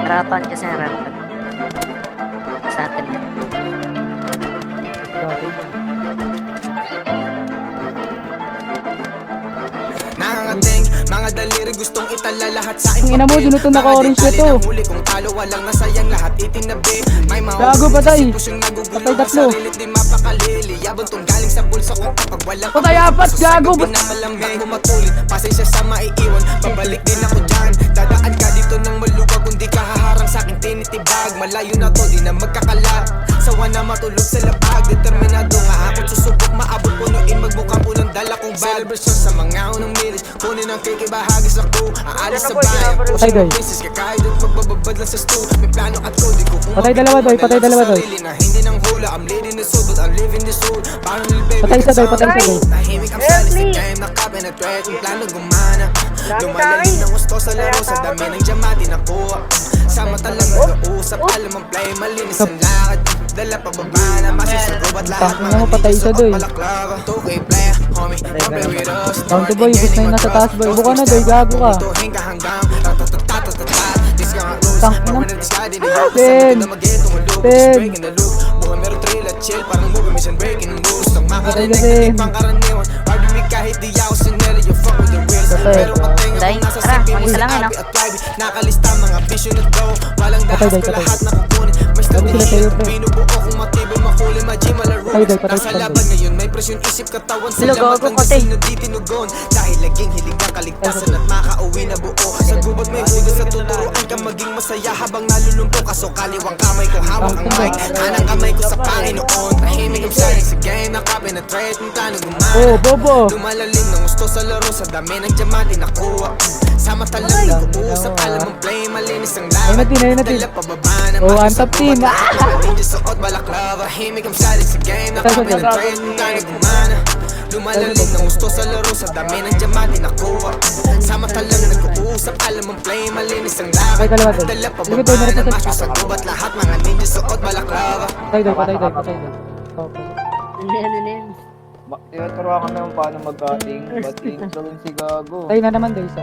Harapan kasi harapan. Sa atin yan. Nangangating, mga daliri gustong itala lahat sa akin. Ina mo, dinutun na ka orange na to. Huli kung talo, walang nasayang lahat itinabi. May Gago, patay. Patay tatlo. Di mapakalili, yabang tong galing sa bulsa ko kapag walang Patay apat, gago. pinamalamig ko matulid, pasensya sa maiiwan. Babalik din ako dyan, dadaan ka dito ng maluwag. Kung di ka haharang sa aking tinitibag, malayo na to, di na magkakalat. Sawa na matulog sa labag, determinado nga ako susubok, maabot punuin, magmukhang unang dala kong celebration sa mga unang milis. Kunin ang cake, ibahagi sa crew, aalis sa bayan, pushing ang princess, kakahit at magbababad lang sa stew. May plano at code, di ko kung Patay dalawa, Doy. Patay dalawa, Doy. na hindi nang hula, I'm leading the soul, but I'm living the soul. Parang little baby, Patay isa, Doy. Patay isa, Doy. tahimik ang salis sa game, nakapenetrate, yung plano gumana. Lumalalim ng gusto sa laro, sa dami ng diamante nakuha. Sama talaga nag-uusap, alam ang play, malinis ang lakad. Dala pababa na masisugo at lahat Tangina mo, patay isa, Doy. 2K player, homie, don't play with us. Down to boy, bus na yung nasa taas, boy. Buka na, Doy. Gago ka. Ben. Ben. Bukan meron thrill at chill, parang movie, mission breaking news. Ang Patay makarinig kasi. na di pangkaraniwan. Hardly me kahit di ako sineli, you fuck with the reals. Patay. Pero patinga Day, kung nasa tara, CV mo mag-isa sa lang, RP at YB. Nakalista mga vision at go. Walang Patay, dahas Day, ko patay. lahat na kukunin. May Sabi study sila hill tayo, kung pre. binubuo kung matibay makuli, maji malaro. Patay, Day, patay, Nasa patay. laban ngayon, may presyon isip katawan sa Sila lamat gago, ng patay. dasal na di tinugon. Dahil laging hilig ang kaligtasan at makauwi na buo. Sa gubat may hudas at tuturuan ka maging masaya habang nalulumpo ka. So kaliwang kamay ko hawak ang mic, kanang kamay ko sa Panginoon. Tahimik ang silence sa game, nakapenetrate ng plano gumana. Oh, bobo. Lumalalim ng gusto sa laro, sa dami ng diamante nakuha. Sama talang nag-uusap, alam ang play, malinis ang Ayun laban. natin, ayun natin. Dala pababa na Oh, maso ang sa top team. gubat. Ninja suot, balaklava, himik ang silence sa game, nakapenetrate ng plano gumana. Lumalalim ng gusto sa laro, sa dami ng diamante nakuha. Sama talang nag-uusap, alam ang play, malinis ang Patay dalawa, laban. Doy. Dala Sige, pababa Doy, na meron pa maso sa gubat, lahat mga ninja suot, balaklava. Patay, Doy. Patay, Doy. Patay, Doy. Okay. Tinuturuan kami kung paano mag-cutting, ba't gawin si Gago? Patay na naman, Doy. Isa.